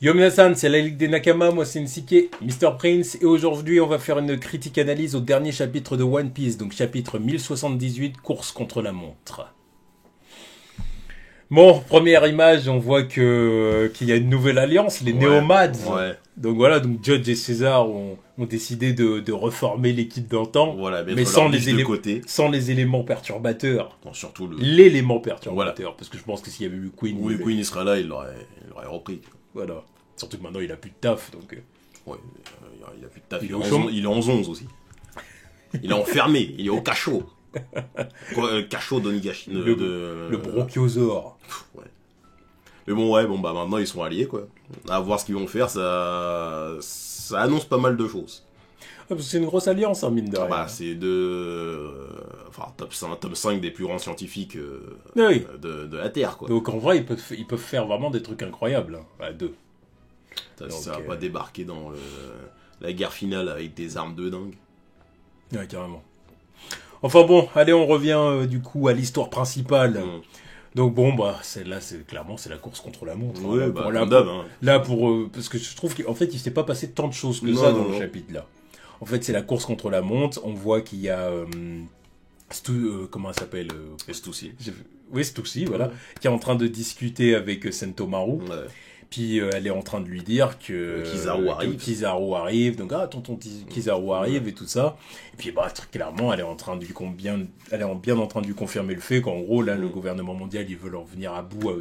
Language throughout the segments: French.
Yo minasan, c'est la Ligue des Nakama, moi c'est Nsike, Mr. Prince, et aujourd'hui on va faire une critique analyse au dernier chapitre de One Piece, donc chapitre 1078, course contre la montre. Bon, première image, on voit qu'il y a une nouvelle alliance, les Néomads. Ouais. Donc voilà, donc Judge et César ont décidé de reformer l'équipe d'antan, Voilà, mais sans les, côté. sans les éléments perturbateurs. Non, surtout l'élément perturbateur, parce que je pense que s'il y avait eu Queen... Oui, Queen il serait là, il l'aurait repris. Voilà. Surtout que maintenant il a plus de taf, donc... Ouais, il a plus de taf, il est en 11 aussi. Il est enfermé, il est au cachot. Le cachot d'Onigashi. Le bronchiosaure. Ouais. Mais bon, bah maintenant ils sont alliés, quoi. À voir ce qu'ils vont faire, ça annonce pas mal de choses. Ah, parce que c'est une grosse alliance, hein, mine de rien. Bah, c'est enfin, top 5 des plus grands scientifiques oui. de la Terre, quoi. Donc en vrai, ils peuvent faire vraiment des trucs incroyables, hein, à deux. Ça va pas débarquer dans la guerre finale avec des armes de dingue. Ouais, carrément. Enfin bon, allez, on revient du coup à l'histoire principale. Donc bon, bah, clairement, c'est la course contre la montre. Ouais, parce que je trouve qu'en fait, il s'est pas passé tant de choses que ça dans le chapitre-là. En fait, c'est la course contre la montre. On voit qu'il y a... comment elle s'appelle Stussy. Oui, Stussy, voilà. Qui est en train de discuter avec Sentomaru. Ouais. Puis elle est en train de lui dire que Kizaru arrive, donc tonton Kizaru arrive et tout ça. Et puis bah clairement elle est en train de bien en train de lui confirmer le fait qu'en gros là le gouvernement mondial ils veulent en venir à bout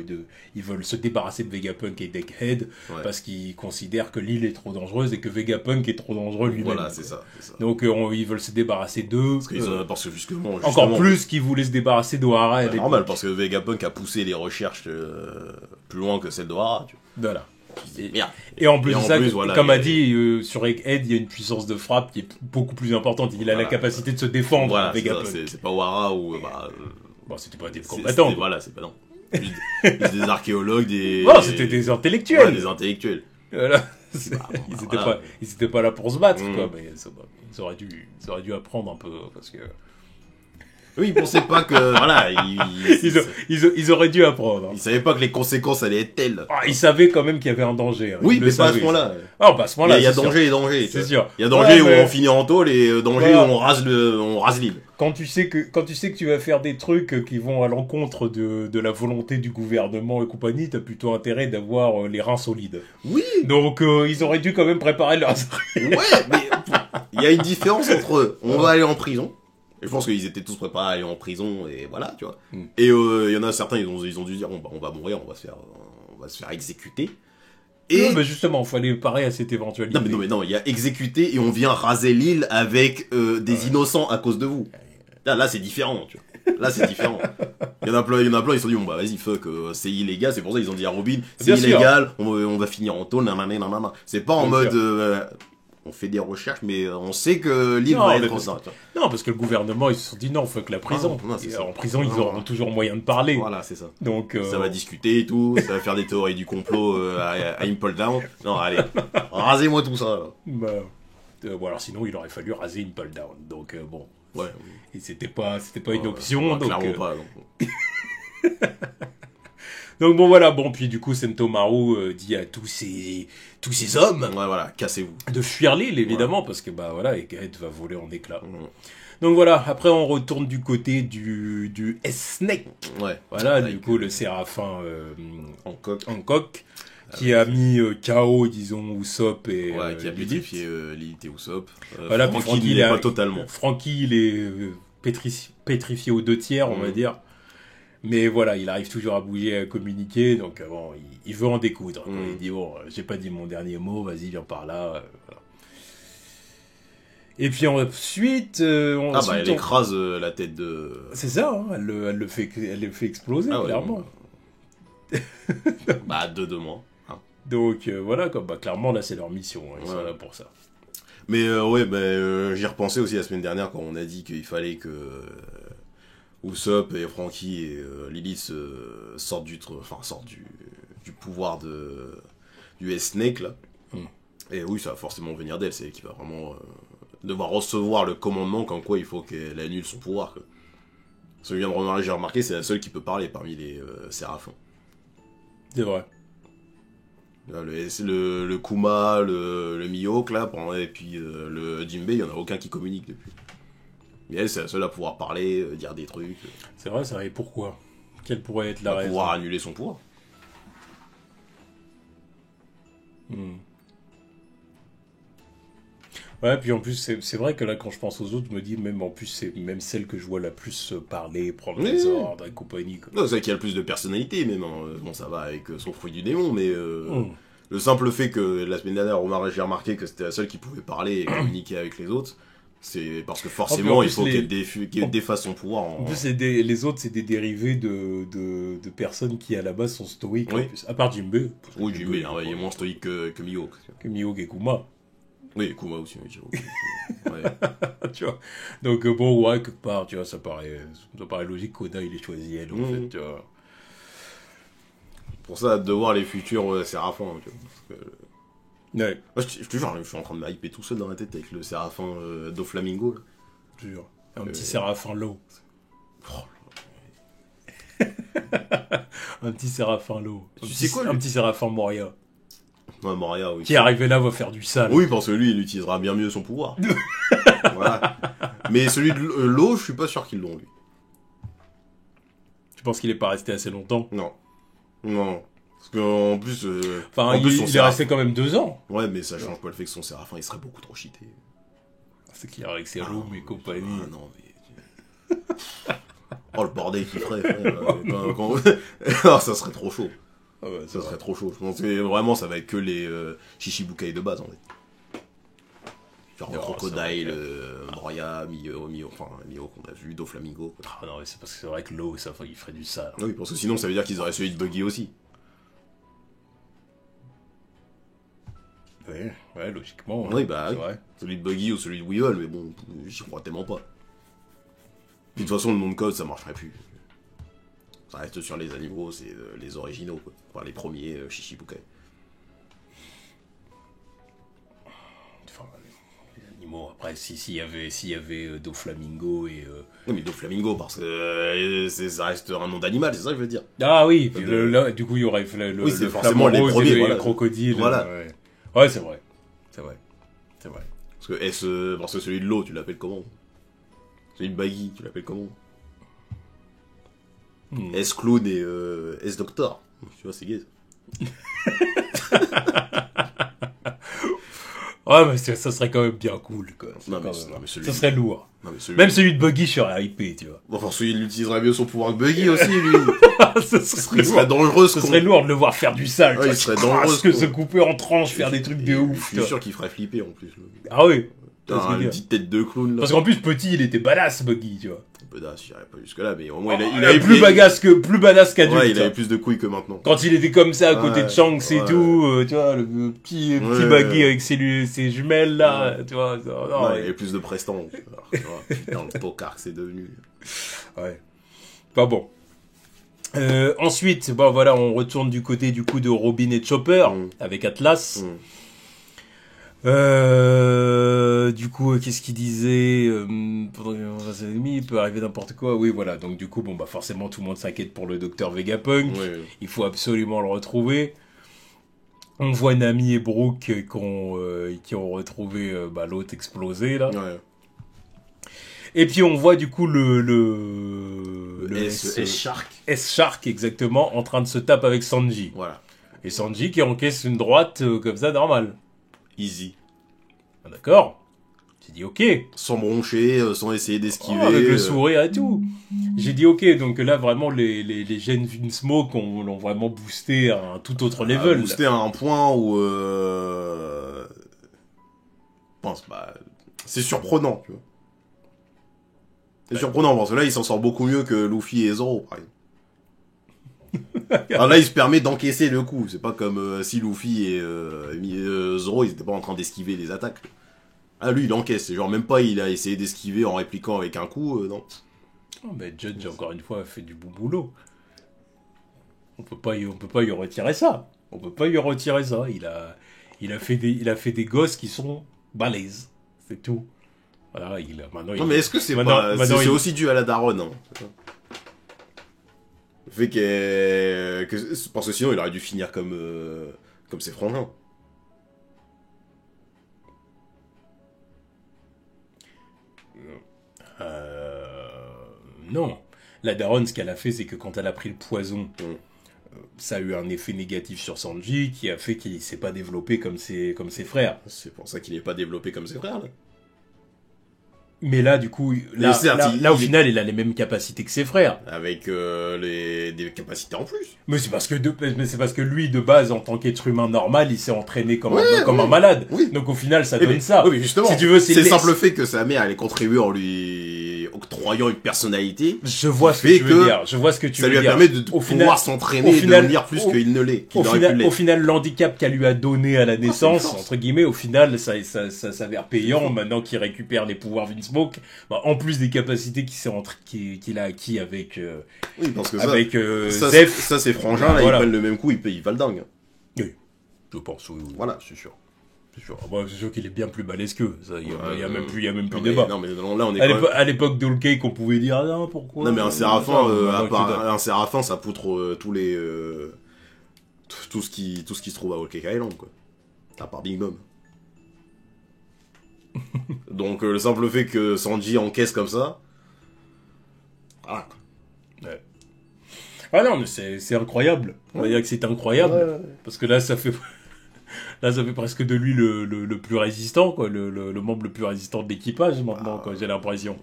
ils veulent se débarrasser de Vegapunk et Deckhead parce qu'ils considèrent que l'île est trop dangereuse et que Vegapunk est trop dangereux lui-même. Voilà, c'est ça. Donc ils veulent se débarrasser d'eux. Parce que justement encore plus qu'ils voulaient se débarrasser d'Ohara. C'est normal parce que Vegapunk a poussé les recherches plus loin que celles d'Ohara, tu vois. Voilà. Et en plus de ça, voilà, comme a dit, sur Egghead, il y a une puissance de frappe qui est beaucoup plus importante. Il a la capacité de se défendre. Voilà, c'est pas Wara ou... bon, c'était pas des combattants. Voilà, c'est pas non. Des archéologues, des... Non, c'était des intellectuels. Ouais, des intellectuels. Voilà. Ils étaient pas là pour se battre, quoi. Mais ils auraient dû apprendre un peu, parce que... Oui, ils pensaient pas que... Voilà, ils auraient dû apprendre. Ils savaient pas que les conséquences allaient être telles. Ils savaient quand même qu'il y avait un danger. Hein. Oui, mais pas à ce point-là. Ah, bah à ce point-là, il y a danger et danger. C'est sûr. Il y a danger où on finit en tôle et danger où on rase l'île. Quand tu sais que tu vas faire des trucs qui vont à l'encontre de la volonté du gouvernement et compagnie, t'as plutôt intérêt d'avoir les reins solides. Oui. Donc ils auraient dû quand même préparer leurs... Ouais, mais il y a une différence entre on va aller en prison. Et je pense qu'ils étaient tous préparés à aller en prison et voilà, tu vois. Et il y en a certains, ils ont dû dire on va mourir, on va se faire exécuter. Et non, mais justement, il fallait parer à cette éventualité. Non, il y a exécuté et on vient raser l'île avec des innocents à cause de vous. Là c'est différent, tu vois. Là c'est différent. Il y en a plein, ils se sont dit bon bah vas-y fuck, c'est illégal, c'est pour ça qu'ils ont dit à Robin, c'est illégal, on va finir en tôle, nanana. C'est pas en mode on fait des recherches, mais on sait que l'île va être ça. Non, parce que le gouvernement, ils se sont dit non, fuck la prison. En prison, ils auront toujours moyen de parler. Voilà, c'est ça. Donc, ça va discuter et tout, ça va faire des théories du complot à Impel Down. Non, allez, rasez-moi tout ça. Bah, bon, alors sinon, il aurait fallu raser Impel Down. Donc, bon. Ouais. Et c'était pas une option. Donc, clairement pas. Donc bon voilà, bon puis du coup Sentomaru dit à tous ces hommes, ouais voilà, cassez-vous, de fuir l'île évidemment parce que bah voilà, Egghead va voler en éclats. Donc voilà, après on retourne du côté du S-Snake. Ouais. Voilà, du coup le Séraphin Hancock qui a mis KO disons Usopp et qui a pétrifié Lilith et Usopp. Voilà, Franky il est pas totalement. Franky il est pétrifié aux 2/3 on va dire. Mais voilà, il arrive toujours à bouger, à communiquer, donc bon, il veut en découdre. Il dit, bon, j'ai pas dit mon dernier mot, vas-y, viens par là. Voilà. Et puis ensuite... elle écrase la tête de... C'est ça, hein, elle le fait exploser, clairement. Bah, de moi. Hein. Donc voilà, clairement, là, c'est leur mission, hein, ils sont là pour ça. Mais j'y repensais aussi la semaine dernière quand on a dit qu'il fallait que... Usopp et Franky et Lilith sortent du pouvoir du S-Snake là. Et oui, ça va forcément venir d'elle, c'est elle qui va vraiment devoir recevoir le commandement comme quoi il faut qu'elle annule son pouvoir. Quoi. Ce que j'ai remarqué, c'est la seule qui peut parler parmi les séraphins. C'est vrai. Le Kuma, le Mihawk, là, et puis le Jinbei, il n'y en a aucun qui communique depuis. Mais elle, c'est la seule à pouvoir parler, dire des trucs. C'est vrai, ça. Et pourquoi? Quelle pourrait être la raison? Pouvoir annuler son pouvoir. Ouais, puis en plus, c'est vrai que là, quand je pense aux autres, je me dis, même en plus, c'est même celle que je vois la plus parler, prendre les ordres et compagnie. Quoi. Non, c'est vrai qu'il y a le plus de personnalité, même. Hein. Bon, ça va avec son fruit du démon, mais le simple fait que la semaine dernière, j'ai remarqué que c'était la seule qui pouvait parler et communiquer avec les autres, c'est parce que forcément, il faut qu'elle défasse son pouvoir. En plus, les autres, c'est des dérivés de personnes qui, à la base, sont stoïques. Oui. En plus. À part Jinbei. Oui, Jinbei, il est moins stoïque que Mihawk. Que Mihawk et Kuma. Oui, Kuma aussi, j'avoue. Ouais. Tu vois. Donc, bon, ouais, quelque part, tu vois, ça paraît logique qu'Oda, il ait choisi elle, en fait, tu vois. Pour ça, de voir les futurs Séraphins, tu vois. Parce que... Ouais. Moi, je te jure, je suis en train de me hyper tout seul dans la tête avec le Séraphin Doflamingo, là. Je te jure. Un petit Séraphin Low. Un petit Séraphin Low. Tu sais quoi, un petit Séraphin Moria. Ouais, Moria, oui. Qui est arrivé là va faire du sale. Oui, parce que lui, il utilisera bien mieux son pouvoir. Voilà. Mais celui de l'eau, je suis pas sûr qu'ils l'ont, lui. Tu penses qu'il est pas resté assez longtemps? Non. Non. Parce qu'en plus... il est resté quand même 2 ans. Ouais, mais ça change pas le fait que son Séraphin, il serait beaucoup trop cheaté. C'est clair avec ses roues et compagnie. Ah non, mais... Oh, le bordel qu'il ferait, frère. Oh, ça serait trop chaud. Ah ouais, ça serait trop chaud. Je pense que vraiment, ça va être que les Shishibukai de base, en fait. Genre Crocodile, Moria, Mihawk qu'on a vu, Doflamingo. Ah non, mais c'est parce que c'est vrai que l'eau, ça, il ferait du sale. Oui, parce que sinon, ça veut dire qu'ils auraient celui de Buggy aussi. Ouais, logiquement. Oui, bah, oui. Celui de Buggy ou celui de Weevil, mais bon, j'y crois tellement pas. De toute façon, le nom de code, ça marcherait plus. Ça reste sur les animaux, c'est les originaux, quoi. Enfin, les premiers Shishibukai. Enfin, les animaux, après, s'il y avait Doflamingo et... Non, mais Doflamingo, parce que ça reste un nom d'animal, c'est ça que je veux dire. Ah oui, là, du coup, il y aurait oui, c'est forcément les premiers, les crocodiles. Voilà. Ouais, c'est vrai. C'est vrai. Parce que celui de l'eau, tu l'appelles comment? Celui de Baggy, tu l'appelles comment? S-Clown et S-Doctor. Tu vois, c'est gay. Ouais, mais ça serait quand même bien cool, quoi. Ça serait lourd. Même celui de Buggy, je serais hypé, tu vois. Bon, enfin, il utiliserait mieux son pouvoir que Buggy aussi, lui. Ce serait dangereux. Ce serait lourd de le voir faire du sale. Ouais, il serait dangereux. Que se couper en tranches, faire des trucs de ouf. Je suis sûr qu'il ferait flipper, en plus. Ah oui. Une petite tête de clown, là. Parce qu'en plus, petit, il était badass, Buggy, tu vois. Badass, j'irais pas jusque là, mais au moins il avait plus badass qu'adulte. Ouais, il avait plus de couilles que maintenant. Quand il était comme ça à côté de Shanks et tout, tu vois, le petit Buggy avec ses jumelles là, tu vois. Non, il avait plus de prestance. Putain, le tocard que c'est devenu. Ouais. Pas bon. Ensuite, bon voilà, on retourne du côté du coup de Robin et Chopper avec Atlas. Du coup, qu'est-ce qu'il disait il peut arriver n'importe quoi. Oui, voilà. Donc du coup, bon bah forcément tout le monde s'inquiète pour le docteur Vegapunk. Il faut absolument le retrouver. On voit Nami et Brooke qui ont retrouvé l'autre explosé là. Ouais. Et puis on voit du coup le S-Shark. S-Shark exactement en train de se taper avec Sanji. Voilà. Et Sanji qui encaisse une droite comme ça normal. Easy. Ah, d'accord. J'ai dit ok. Sans broncher, sans essayer d'esquiver. Avec le sourire et tout. J'ai dit ok, donc là vraiment les gènes Vinsmoke l'ont vraiment boosté à un tout autre level. Boosté à un point où c'est surprenant, tu vois. C'est surprenant parce que là il s'en sort beaucoup mieux que Luffy et Zoro par exemple. Alors là il se permet d'encaisser le coup, c'est pas comme si Luffy et Zoro ils étaient pas en train d'esquiver les attaques. Ah lui il encaisse, c'est genre même pas il a essayé d'esquiver en répliquant avec un coup, non. Oh, mais Judge encore une fois a fait du bon boulot. On peut pas y retirer ça. Il a fait des gosses qui sont balèzes, c'est tout. Voilà, non mais est-ce que c'est c'est aussi dû à la daronne, hein. Le fait parce que sinon il aurait dû finir comme Comme ses frangins. Non. La daronne, ce qu'elle a fait, c'est que quand elle a pris le poison, ça a eu un effet négatif sur Sanji qui a fait qu'il s'est pas développé comme ses frères. C'est pour ça qu'il n'est pas développé comme ses frères, là. Mais là, du coup, au final, il a les mêmes capacités que ses frères. Avec des capacités en plus. Mais c'est parce que lui, de base, en tant qu'être humain normal, il s'est entraîné comme un malade. Oui. Donc au final, ça donne ça. Oui, mais justement, si tu veux, c'est le simple fait que sa mère, elle ait contribué en lui octroyant une personnalité. Je vois ce que tu veux dire. Je vois ce que tu veux dire. Ça lui a permis de pouvoir s'entraîner et de devenir plus qu'il ne l'est. Au final, l'handicap qu'elle lui a donné à la naissance, entre guillemets, au final, ça s'avère payant. Maintenant qu'il récupère les pouvoirs Vinsmoke, en plus des capacités qu'il a acquis avec oui, parce que Zef. Ça, ces frangins, là, ils prennent le même coup, ils valent dingue. Oui, je pense, oui. Voilà, c'est sûr. C'est sûr qu'il est bien plus balèze qu'eux. Il y a même plus débat. Non, mais là, on est à l'époque d'Old Cake, on pouvait dire, non, pourquoi? Non, mais un Séraphin, ça poutre tous les, tout ce qui se trouve à Old Cake Island, quoi. À part Big Mom. Donc, le simple fait que Sanji encaisse comme ça. Ah. Ouais. Ah non, mais c'est incroyable. On va dire que c'est incroyable. Ouais. Parce que là, ça fait presque de lui le plus résistant, quoi. Le membre le plus résistant de l'équipage, maintenant, quoi. J'ai l'impression.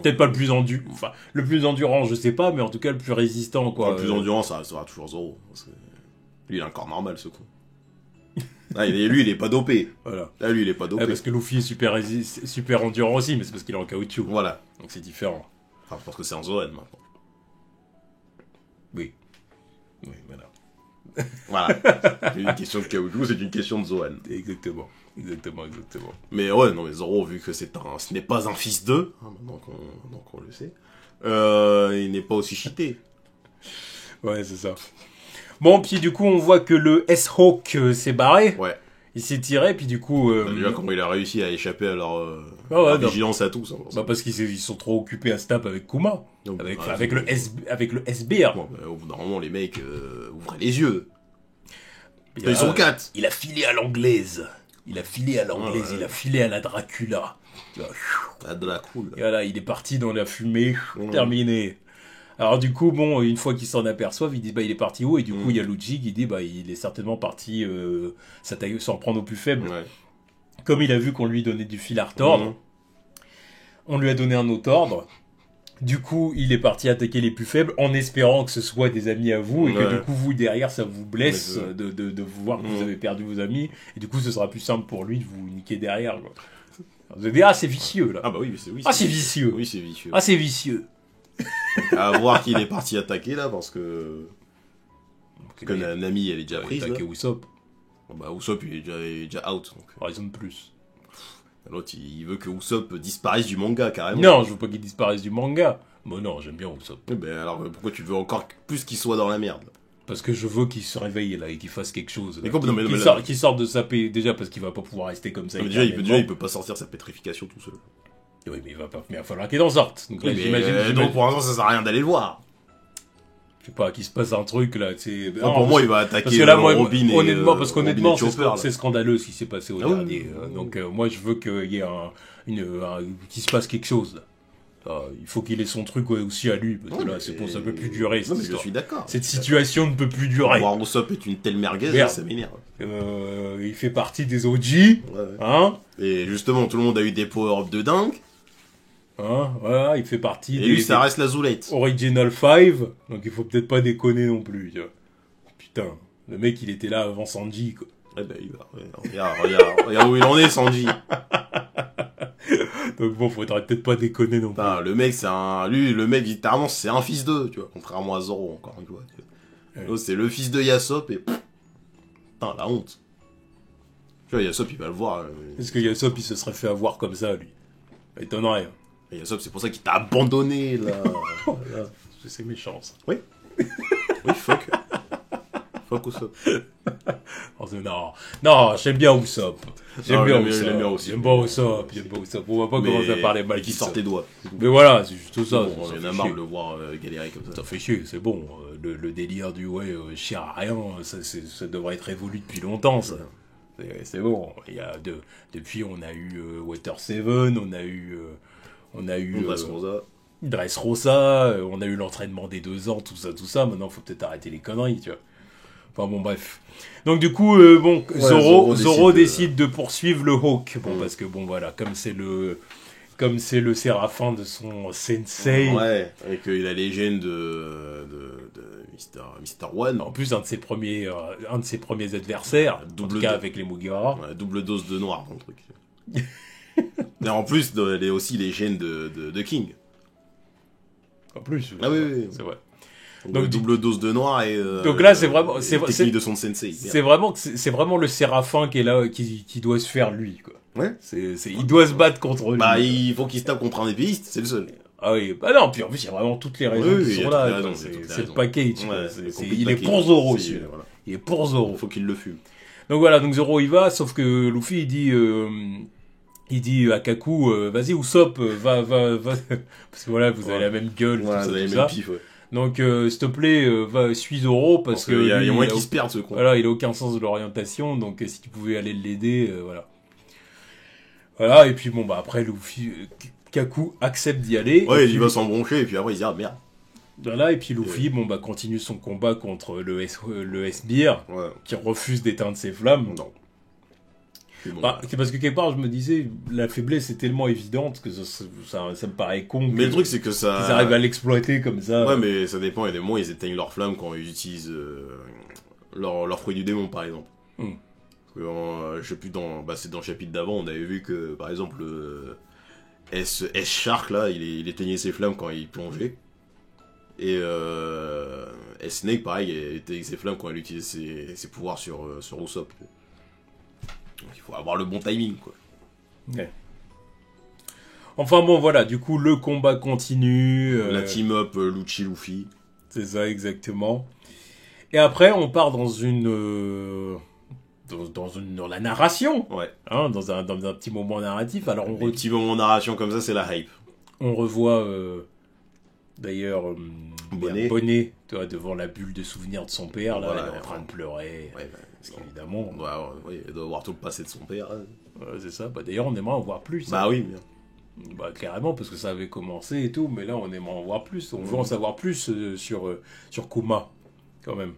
Peut-être pas le plus endurant. Enfin, le plus endurant, je sais pas, mais en tout cas, le plus résistant, quoi. Le plus endurant, ça sera toujours Zoro. Lui, il a un corps normal, ce con. Lui, il est pas dopé. Voilà. Là, lui, il est pas dopé. Parce que Luffy est super endurant aussi, mais c'est parce qu'il est en caoutchouc. Voilà. Donc c'est différent. Enfin, parce que c'est en Zoan, maintenant. Oui, voilà. Voilà. C'est une question de caoutchouc, c'est une question de Zoan. Exactement. Mais ouais, non, mais Zoro, vu que ce n'est pas un fils d'eux, maintenant qu'on le sait, il n'est pas aussi cheaté. Ouais, c'est ça. Bon, puis du coup, on voit que le S-Hawk s'est barré. Ouais. Il s'est tiré, puis du coup... déjà, comment il a réussi à échapper à leur vigilance à tous. Hein, parce qu'ils sont trop occupés à se taper avec Kuma. Donc, avec le SBR. Bon, au bout d'un moment, les mecs ouvraient les yeux. Ils sont 4. Il a filé à l'anglaise. Il a filé à la Dracula. La Dracula. Et voilà, il est parti dans la fumée. Terminé. Alors du coup, bon, une fois qu'ils s'en aperçoivent, ils disent il est parti où? Et du coup, il y a Luigi qui dit il est certainement parti s'en prendre aux plus faibles. Ouais. Comme il a vu qu'on lui donnait du fil à retordre, on lui a donné un autre ordre. Du coup, il est parti attaquer les plus faibles en espérant que ce soit des amis à vous et que du coup, vous derrière, ça vous blesse de vous voir que vous avez perdu vos amis. Et du coup, ce sera plus simple pour lui de vous niquer derrière. Quoi. Vous allez dire c'est vicieux là. Ah bah oui, c'est vicieux. Oui, c'est vicieux. Ah, c'est vicieux. À voir qu'il est parti attaquer là parce que Nami elle est déjà prise. Attaquer Usopp. Bah Usopp il est déjà out. Donc. Raison de plus. L'autre il veut que Usopp disparaisse du manga carrément. Non, je veux pas qu'il disparaisse du manga. Bon non, j'aime bien Usopp. Ben alors pourquoi tu veux encore plus qu'il soit dans la merde? Parce que je veux qu'il se réveille là et qu'il fasse quelque chose. Qu'il sorte de sa paix déjà parce qu'il va pas pouvoir rester comme ça. Déjà il peut pas sortir sa pétrification tout seul. Oui, mais il va falloir qu'il en sorte. Donc, là, donc pour l'instant, ça sert à rien d'aller le voir. Je sais pas, qu'il se passe un truc là. Pour moi, il va attaquer Robin honnêtement, parce qu'honnêtement, c'est scandaleux ce qui s'est passé au dernier. Donc moi, je veux qu'il y ait qu'il se passe quelque chose. Il faut qu'il ait son truc aussi à lui, parce que là, ça peut plus durer. Non, mais je suis d'accord. Cette situation ne peut plus durer. Voir Usopp est une telle merguez, ça m'énerve. Il fait partie des OG, hein. Et justement, tout le monde a eu des power-ups de dingue. Voilà, il fait partie et lui, ça reste la Zoulette. Original 5, donc il faut peut-être pas déconner non plus, tu vois. Putain, le mec, il était là avant Sanji, quoi. Eh ben, regarde où il en est, Sanji. Donc bon, faudrait peut-être pas déconner non plus. Le mec, le mec, littéralement, c'est un fils d'eux, tu vois. Contrairement à Zoro, encore une fois. Ouais. C'est le fils de Yasop et... Putain, la honte. Tu vois, Yasop, il va le voir. Est-ce que Yasop, il se serait fait avoir comme ça, lui? Ça étonnerait. Et Yasop, c'est pour ça qu'il t'a abandonné, là. C'est méchant, ça. Oui. Oui, fuck Usopp. Non, j'aime bien Usopp. J'aime bien aussi. J'aime pas ça. On va pas commencer à parler mal. Qui sort tes doigts. Mais voilà, c'est juste ça. Bon, on en a marre de le voir galérer comme ça. Ça fait chier, c'est bon. Le délire du chien à rien, ça devrait être révolu depuis longtemps, ça. C'est bon. Depuis, on a eu Water Seven, on a eu Dressrosa, on a eu l'entraînement des 2 ans, tout ça. Maintenant, faut peut-être arrêter les conneries, tu vois. Enfin bon, bref. Donc du coup, Zoro décide de poursuivre le Hawk. Bon, parce que bon, voilà, comme c'est le séraphin de son sensei. Ouais, avec la légende de Mr. One. En plus, un de ses premiers adversaires, en tout cas avec les Mugiwara. Ouais, double dose de noir dans le truc. Et en plus, il y a aussi les gènes de King. En plus, ah oui. C'est vrai. Donc double dose de noir et donc là c'est vraiment technique de son sensei. C'est vraiment le séraphin qui est là qui doit se faire lui quoi. Ouais. Il doit se battre contre lui. Bah il faut qu'il se tape contre un épéiste, c'est le seul. Ah oui, bah non, puis en plus il y a vraiment toutes les raisons qui sont là. C'est le package. Il est pour Zoro aussi. Il est pour Zoro. Faut qu'il le fume. Donc voilà, donc Zoro il va, sauf que Luffy il dit à Kaku, vas-y Usopp, va, parce que voilà, vous avez la même gueule, vous avez le même pif, ouais. Donc, s'il te plaît, va, suis Zoro, parce que il y a moins qu'il se perde, ce con. Voilà, il a aucun sens de l'orientation, donc si tu pouvais aller l'aider, voilà. Voilà, et puis bon, bah après, Luffy, Kaku accepte d'y aller. Ouais, il va s'embroncher, et puis après, il se dit, ah merde. Voilà, et puis Luffy, continue son combat contre le S-Beer, qui refuse d'éteindre ses flammes. Non. Bon, c'est parce que quelque part je me disais la faiblesse est tellement évidente que ça me paraît con. Mais le truc c'est que ça. Ils arrivent à l'exploiter comme ça. Ouais, mais ça dépend. Il y a des moments ils éteignent leur flamme quand ils utilisent leur fruit du démon par exemple. Parce que, je sais plus c'est dans le chapitre d'avant on avait vu que par exemple S-Shark là il éteignait ses flammes quand il plongeait. Et S-Snake pareil il éteignait ses flammes quand il utilisait ses pouvoirs sur Usopp. Donc il faut avoir le bon timing, quoi. Ouais. Enfin bon, voilà, du coup, le combat continue. La team-up Lucci-Luffy. C'est ça, exactement. Et après, on part dans la narration. Ouais. Hein, dans un petit moment narratif. Alors, un petit moment de narration comme ça, c'est la hype. On revoit, d'ailleurs, Bonnet, devant la bulle de souvenirs de son père, là, elle est en train de pleurer. Ouais, parce qu'évidemment... il doit avoir tout le passé de son père. Hein. C'est ça. Bah, d'ailleurs, on aimerait en voir plus. Bah oui, bien. Bah, carrément, parce que ça avait commencé et tout, mais là, on aimerait en voir plus. On veut en savoir plus sur Kuma, quand même.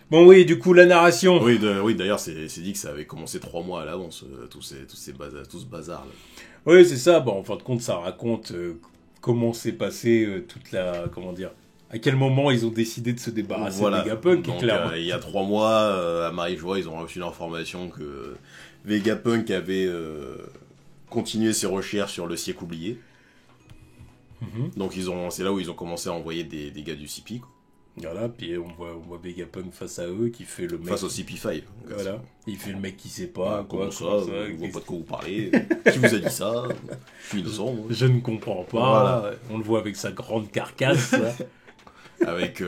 Bon, oui, du coup, la narration. Oui, d'ailleurs, c'est dit que ça avait commencé 3 mois à l'avance, tout ce bazar. Là. Oui, c'est ça. Bon, en fin de compte, ça raconte comment s'est passé toute la... Comment dire ? À quel moment ils ont décidé de se débarrasser de Vegapunk. Donc, il y a 3 mois, à Marie-Joie, ils ont reçu l'information que Vegapunk avait continué ses recherches sur le siècle oublié. Donc c'est là où ils ont commencé à envoyer des gars du CP. Quoi. Voilà, puis on voit Vegapunk face à eux, qui fait le mec... Face au CP5. Voilà, il fait le mec qui sait pas, comment ça, on voit pas de quoi vous parlez, qui vous a dit ça, je suis innocent. Moi. Je ne comprends pas, voilà. On le voit avec sa grande carcasse, là. Avec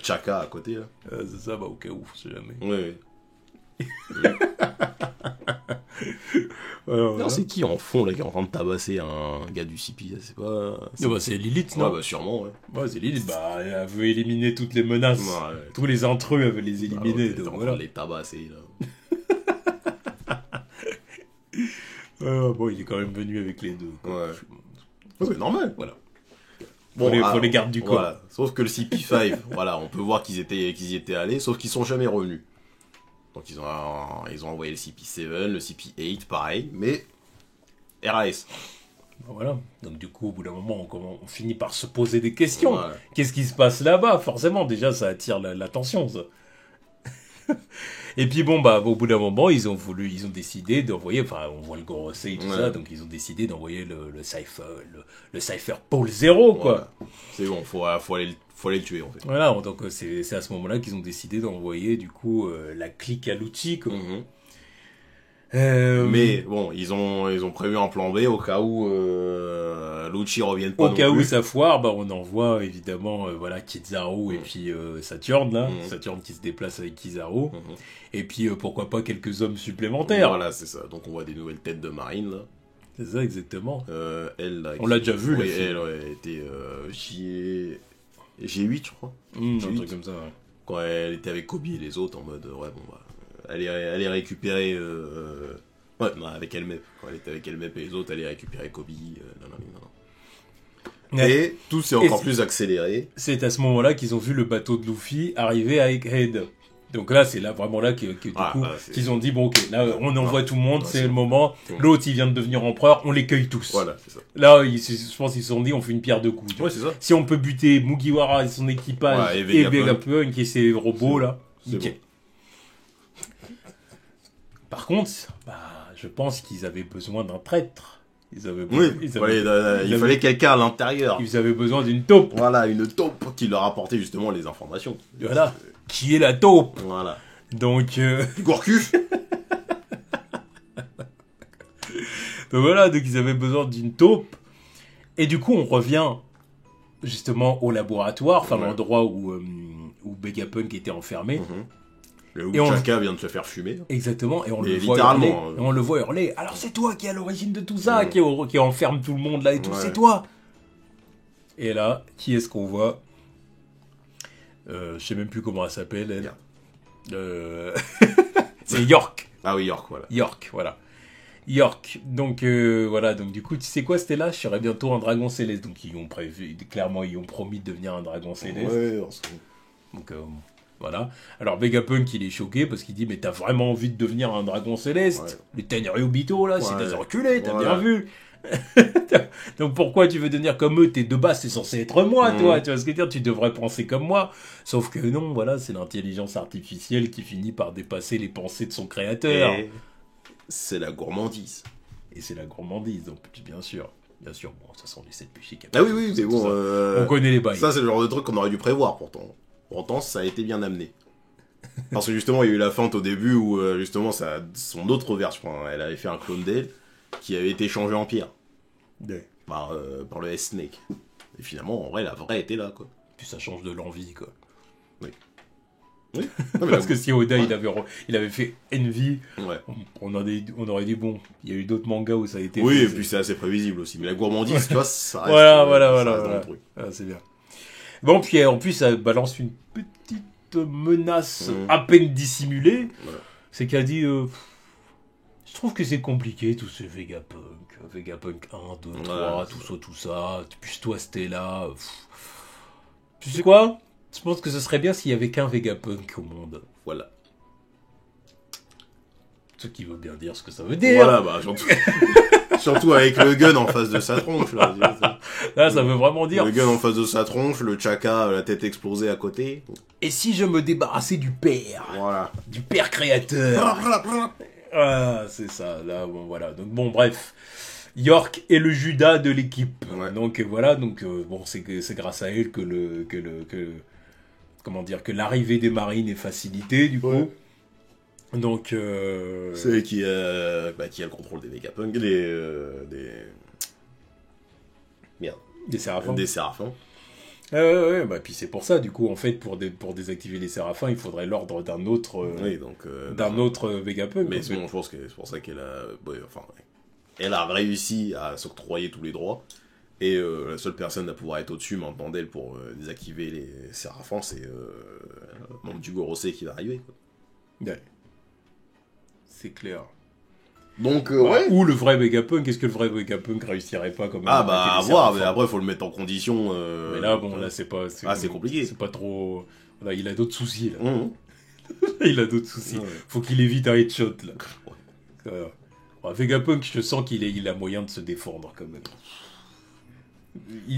Chaka à côté, là. C'est ça, bah au cas où, je sais jamais. Oui. Voilà. C'est qui en fond, là, qui est en train de tabasser un gars du CP, c'est pas... c'est Lilith, non? Ouais, bah sûrement, ouais. Ouais, c'est Lilith, bah, elle veut éliminer toutes les menaces. Ouais. Tous les intrus, elle veut les éliminer. Bah, donc, voilà. Les tabasser, là. Bon, il est quand même venu avec les deux. Quoi. Ouais. C'est normal. Voilà. Pour les gardes du corps. Voilà. Sauf que le CP5, voilà, on peut voir qu'ils y étaient allés, sauf qu'ils sont jamais revenus. Donc ils ont envoyé le CP7, le CP8, pareil, mais RAS. Voilà. Donc du coup, au bout d'un moment, on finit par se poser des questions. Ouais. Qu'est-ce qui se passe là-bas? Forcément, déjà, ça attire l'attention, ça. Et puis bon, bah, au bout d'un moment, ils ont décidé d'envoyer, enfin, on voit le Gorosei et tout ça, donc ils ont décidé d'envoyer le Cypher Pole 0, quoi. Voilà. C'est bon, faut aller le tuer, en fait. Voilà, donc c'est à ce moment-là qu'ils ont décidé d'envoyer, du coup, la clique à Lucci, quoi. Mais bon, ils ont prévu un plan B au cas où Lucci revienne pas. Au cas où ça foire, on envoie évidemment voilà Kizaru et puis Saturn là, Saturn qui se déplace avec Kizaru. Et puis pourquoi pas quelques hommes supplémentaires. Voilà, c'est ça. Donc on voit des nouvelles têtes de marine là. C'est ça exactement. Elle là, on l'a déjà vu. Oui, elle était G8 je crois. Un truc comme ça. Ouais. Quand elle était avec Kobe et les autres en mode elle est récupérée avec elle-même. Quand elle était avec elle-même et les autres, elle est récupérée Kobe. Et tout s'est encore plus accéléré. C'est à ce moment-là qu'ils ont vu le bateau de Luffy arriver avec Head. Donc là, c'est là vraiment là qu'ils ont dit bon ok, là on envoie tout le monde, c'est le moment. L'autre il vient de devenir empereur, on les cueille tous. Voilà, c'est ça. Là, je pense qu'ils se sont dit on fait une pierre deux coups. Ouais, c'est ça. Si on peut buter Mugiwara et son équipage et Vegapunk et ses robots là, nickel. Bon. Par contre, je pense qu'ils avaient besoin d'un traître. Il fallait quelqu'un à l'intérieur. Ils avaient besoin d'une taupe. Voilà, une taupe qui leur apportait justement les informations. Voilà. Qui est la taupe. Voilà. Donc... Gourcuff. Donc voilà, donc ils avaient besoin d'une taupe. Et du coup, on revient justement au laboratoire, enfin l'endroit où Vegapunk était enfermé. Où Chaka vient de se faire fumer. Exactement, et on le voit hurler. Alors c'est toi qui est à l'origine de tout ça, qui enferme tout le monde là et tout, c'est toi. Et là, qui est-ce qu'on voit? Je sais même plus comment elle s'appelle, elle. C'est York. Ah oui, York, voilà. York. Donc voilà, donc du coup, tu sais quoi, Stella, je serai bientôt un dragon céleste. Donc ils ont promis de devenir un dragon céleste. Ouais, donc voilà. Alors Vegapunk il est choqué parce qu'il dit mais t'as vraiment envie de devenir un dragon céleste? Les Tenryubito là, c'est des enculés, t'as bien vu. Donc pourquoi tu veux devenir comme eux? T'es de base, c'est censé être moi, toi. Tu vois ce que je veux dire? Tu devrais penser comme moi. Sauf que non, voilà, c'est l'intelligence artificielle qui finit par dépasser les pensées de son créateur. Et c'est la gourmandise. Donc bien sûr. Bon, ça sont les 7 péchés capitaux. Ah oui, c'est bon. On connaît les bails. Ça, c'est le genre de truc qu'on aurait dû prévoir, pourtant. Pourtant, ça a été bien amené. Parce que justement, il y a eu la feinte au début où, justement, son autre version, elle avait fait un clone d'elle qui avait été changé en pierre. Par le S-Snake. Et finalement, en vrai, la vraie était là, quoi. Puis ça change de l'envie, quoi. Oui. Non, parce que si Oda, il avait fait Envy, on aurait dit, bon, il y a eu d'autres mangas où ça a été... Oui, et puis c'est assez prévisible aussi. Mais la gourmandise, tu vois, ça reste... Voilà. C'est bien. Bon, puis en plus, ça balance une petite menace à peine dissimulée. Voilà. C'est qu'elle dit... je trouve que c'est compliqué, tout ce Vegapunk. Vegapunk 1, 2, 3, tout ça. Puis toi, Stella. Tu sais quoi? Je pense que ce serait bien s'il y avait qu'un Vegapunk au monde. Voilà. Ce qui veut bien dire ce que ça veut dire. Voilà, surtout avec le gun en face de sa tronche. Là, ça veut vraiment dire... Le gun en face de sa tronche, le Chaka, la tête explosée à côté. Et si je me débarrassais du père? Voilà. Du père créateur. Ah, c'est ça. Là, bon, voilà. Donc, bon, bref. York est le Judas de l'équipe. Ouais. Donc, voilà. Donc, bon, c'est grâce à elle que que l'arrivée des marines est facilitée, du coup. Ouais. Donc, c'est elle qui a le contrôle des Vegapunk, des Séraphins. Des Séraphins. Puis c'est pour ça, du coup, en fait, pour désactiver les Séraphins, il faudrait l'ordre d'un autre, autre Vegapunk. Mais bon, je pense que c'est pour ça qu'elle a, elle a réussi à s'octroyer tous les droits. Et la seule personne à pouvoir être au-dessus maintenant d'elle pour désactiver les Séraphins, c'est membre du Gorosei qui va arriver, quoi. Ouais. C'est clair. Donc, Ou le vrai Vegapunk, est-ce que le vrai Vegapunk réussirait pas comme à voir, mais après, il faut le mettre en condition. Mais là, bon, là, c'est pas. C'est compliqué. C'est pas trop. Là, il a d'autres soucis, là. Il a d'autres soucis. Ouais. Faut qu'il évite un headshot, là. Vegapunk, je sens qu'il a moyen de se défendre, quand même.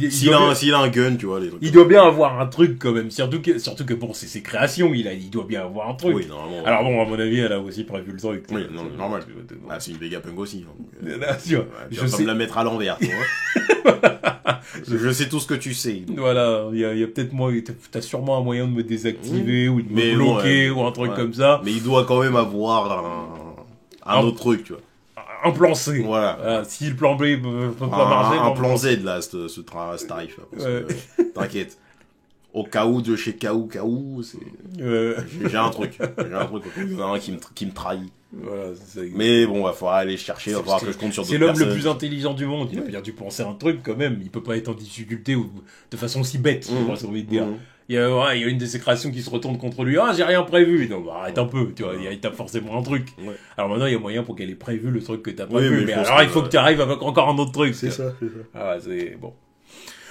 S'il a un gun, tu vois, les trucs. Il doit bien avoir un truc quand même, surtout que bon, c'est ses créations, il doit bien avoir un truc. Oui, normalement. Alors bon, à mon avis, elle a aussi prévu le truc. Oui, normal. C'est une Vegapunk aussi. Donc, je sais me la mettre à l'envers, tu vois. je sais tout ce que tu sais. Donc. Voilà, il y a peut-être t'as sûrement un moyen de me désactiver ou de me bloquer ou un truc comme ça. Mais il doit quand même avoir un autre truc, tu vois. Un plan C. Voilà. Si le plan B peut pas marcher... Un plan Z, là, ce tarif. Là, t'inquiète. Au cas où, de chez KO, c'est... J'ai un truc. Il y en a un qui me trahit. Voilà, mais bon, il faudra aller chercher, il va falloir que je compte sur d'autres personnes. C'est l'homme le plus intelligent du monde, il a bien dû penser un truc quand même, il peut pas être en difficulté ou de façon si bête, j'ai envie de dire. Il y a une de ses créations qui se retourne contre lui, j'ai rien prévu, donc arrête un peu, tu vois, il tape forcément un truc. Alors maintenant il y a moyen pour qu'elle ait prévu le truc que t'as pas vu, mais alors il faut que tu arrives avec encore un autre truc. C'est ça. C'est bon.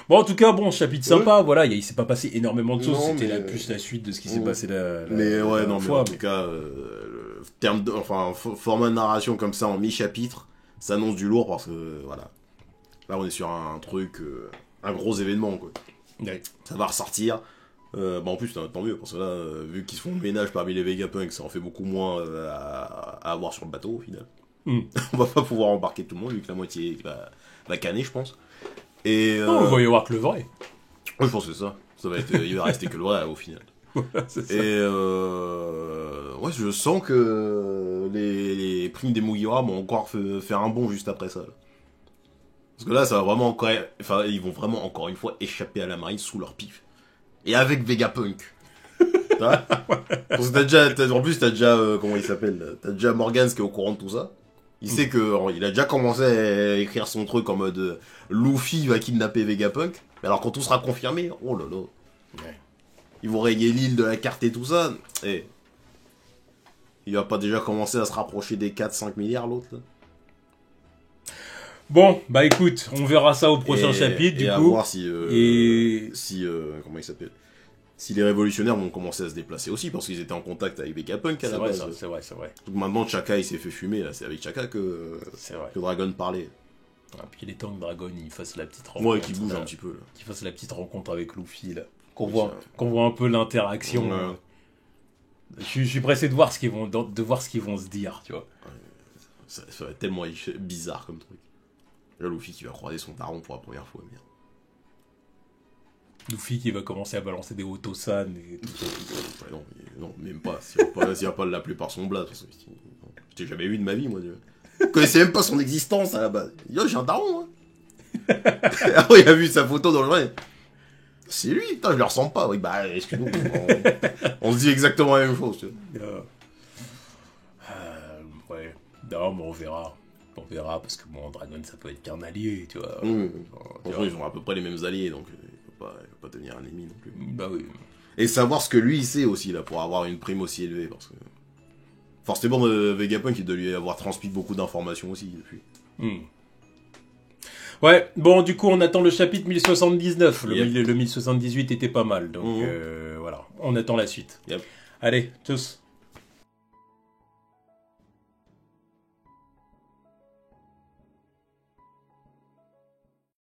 Bon, en tout cas, chapitre sympa, voilà, il s'est pas passé énormément de choses, c'était plus la suite de ce qui s'est passé la fois. En tout cas, format de narration comme ça en mi-chapitre, ça annonce du lourd parce que, voilà. Là, on est sur un truc, un gros événement, quoi. Ouais. Ça va ressortir. En plus, tant mieux, parce que là, vu qu'ils se font le ménage parmi les Vegapunk, ça en fait beaucoup moins à avoir sur le bateau, au final. On va pas pouvoir embarquer tout le monde, vu que la moitié va canner, je pense. Et on va y avoir que le vrai. Ouais, je pense que c'est ça. Il va rester que le vrai au final. C'est ça. Et je sens que les primes des Mugiwara vont encore faire un bond juste après ça. Là. Parce que là, ça va vraiment encore, ils vont vraiment encore une fois échapper à la marine sous leur pif. Et avec Vegapunk. Parce que en plus t'as déjà comment il s'appelle, t'as déjà Morgans qui est au courant de tout ça. Il sait que il a déjà commencé à écrire son truc en mode Luffy va kidnapper Vegapunk. Mais alors quand tout sera confirmé, oh là là. Ouais. Ils vont rayer l'île de la carte et tout ça. Et il va pas déjà commencer à se rapprocher des 4-5 milliards l'autre là. Bon, écoute, on verra ça au prochain chapitre du coup. À voir si comment il s'appelle, si les révolutionnaires vont commencer à se déplacer aussi, parce qu'ils étaient en contact avec Vegapunk à la base. C'est vrai. Donc maintenant, Chaka, il s'est fait fumer, là. C'est avec Chaka que Dragon parlait. Puis il est temps que Dragon, il fasse la petite rencontre. Ouais, qu'il bouge un petit peu, là. Qu'il fasse la petite rencontre avec Luffy, là. Qu'on voit un peu l'interaction. Ouais. Je suis pressé de voir ce qu'ils vont se dire, tu vois. Ça va être tellement bizarre comme truc. Là, Luffy qui va croiser son daron pour la première fois, merde. Luffy qui va commencer à balancer des Otosan et tout ça. Non, même pas. S'il va pas l'appeler par son blaze. Je t'ai jamais vu de ma vie, moi. Je connaissais même pas son existence à la base. Yo, j'ai un daron, hein. Alors, il a vu sa photo dans le vrai. C'est lui, putain, je le ressens pas. Oui, excuse-nous. On se dit exactement la même chose, tu vois. Ouais. Non, mais on verra. On verra, parce que Dragon, ça peut être qu'un allié, tu vois. Ils ont à peu près les mêmes alliés, donc il peut pas devenir un ennemi non plus. Bah oui. Et savoir ce que lui, il sait aussi, là, pour avoir une prime aussi élevée, parce que... Forcément, Vegapunk, il doit lui avoir transmis beaucoup d'informations aussi, depuis. Ouais, du coup, on attend le chapitre 1079. Le 1078 était pas mal, donc voilà. On attend la suite. Yep. Allez, tchuss.